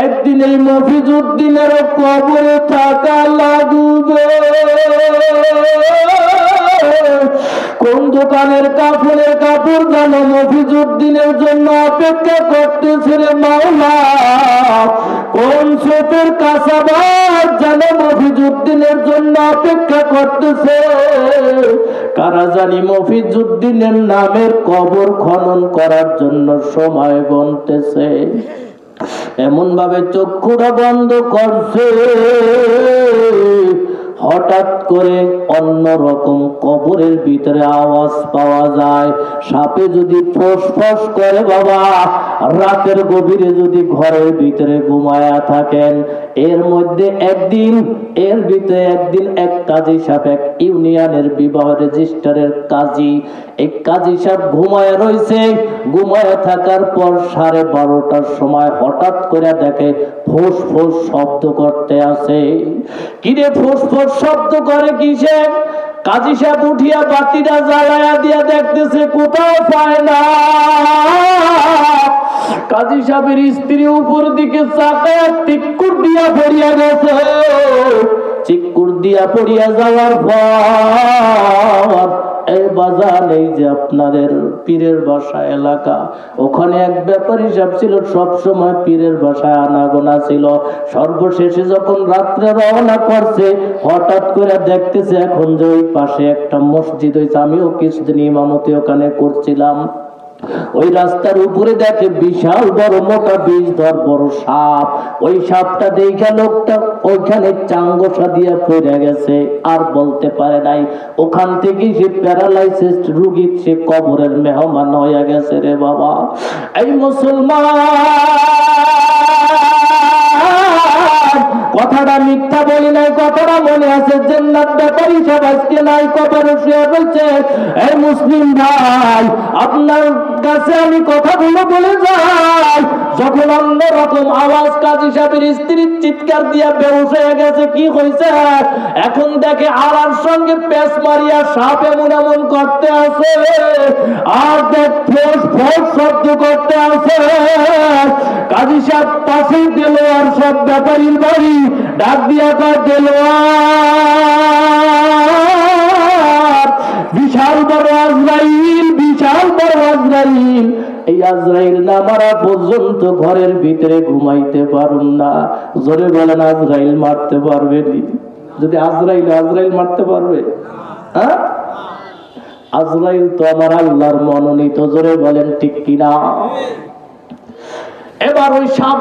একদিন এই মফিজউদ্দিনের কবরে থাকা লাগবে। কোন দোকানের কাপড়ের কাপড় যেন মফিজউদ্দিনের জন্য অপেক্ষা করতেছে রে মাওলা, কোন সোপের কাঁচাবাজ যেন মফিজউদ্দিনের জন্য অপেক্ষা করতেছে। কারা জানি মফিজউদ্দিনের নামের কবর খনন করার জন্য সময় গুনতেছে। এমন ভাবে চক্ষুটা বন্ধ করছে, হঠাৎ করে অন্যরকম কবরের ভিতরে আওয়াজ পাওয়া যায়। সাপে যদি ফোঁস ফোঁস করে বাবা, রাতের গভীরে যদি ঘরের ভিতরে ঘুমায়া থাকেন, এর ভিতরে একদিন এক কাজী সাহেব, এক ইউনিয়নের বিবাহ রেজিস্টারের কাজী, এক কাজী সাহেব ঘুমায়া রয়েছে। ঘুমায়া থাকার পর 12:30টার সময় হঠাৎ করে দেখে ফোঁস ফোঁস শব্দ করতে আছে। কিরে ফোঁস ফোঁস শব্দ করে কিসে? কাজী সাহেব উঠিয়া বাতিটা জ্বালায়া দিয়া দেখতেছে কোথাও পায় না। কাজী সাহেবের স্ত্রী উপর দিকে চাকায় চিক্কুর দিয়া পড়িয়া গেছে। চিক্কুর দিয়া পড়িয়া যাওয়ার পর এই বাজার, এই যে আপনাদের পীরের বাসা এলাকা, ওখানে এক ব্যাপারী সাহেব ছিল, সব সময় পীরের বাসায় আনাগোনা ছিল। সর্বশেষে যখন রাত্রে রওনা করছে, হঠাৎ করে দেখতেছে এখন যে ওই পাশে একটা মসজিদ হয়েছে, আমিও কিছুদিন ইমামতি ওখানে করছিলাম। ওই রাস্তার উপরে দেখে বিশাল বড় মোটা বিষধর বড় সাপ। ওই সাপটা দেখে লোকটা ওইখানে চাঙ্গসা দিয়ে পড়ে গেছে, আর বলতে পারে নাই। ওখান থেকে সে প্যারালাইসিস রোগী, সে কবরের মেহমান হয়ে গেছে রে বাবা। এই মুসলমান, কথাটা মিথ্যা বলি নাই, কথাটা মনে আছে। জান্নাত ব্যাপারী সব আজকে নাই, কবরে শুয়ে বলছে, এই মুসলিম ভাই, আপনার কাছে আমি কথাগুলো বলে যাই। যখন অন্যরকম আওয়াজ, কাজী সাহেবের স্ত্রীর চিৎকার দিয়া বেহুশ হয়ে গেছে। কি হয়েছে? এখন দেখে আড়ার সঙ্গে পেঁচ মারিয়া সাপ এমন এমন করতে আছে, আর দেখ ফোঁস ফোঁস শব্দ করতে আছে। কাজী সাহেব পাশে দিল, আর সব ব্যাপারীর বাড়ি ডাক দিয়া দিল, বিশাল বড় আজরাইল, বিশাল বড় আজরাইল। এই আজরাইল না মারা পর্যন্ত ঘরের ভিতরে ঘুমাইতে পারুন না। জোরে বলেন, আজরাইল মারতে পারবে? যদি আজরাইল মারতে পারবে? হ্যাঁ, আজরাইল তো আমার আল্লাহর মনোনীত। জোরে বলেন ঠিক কিনা? এবার ওই সাপ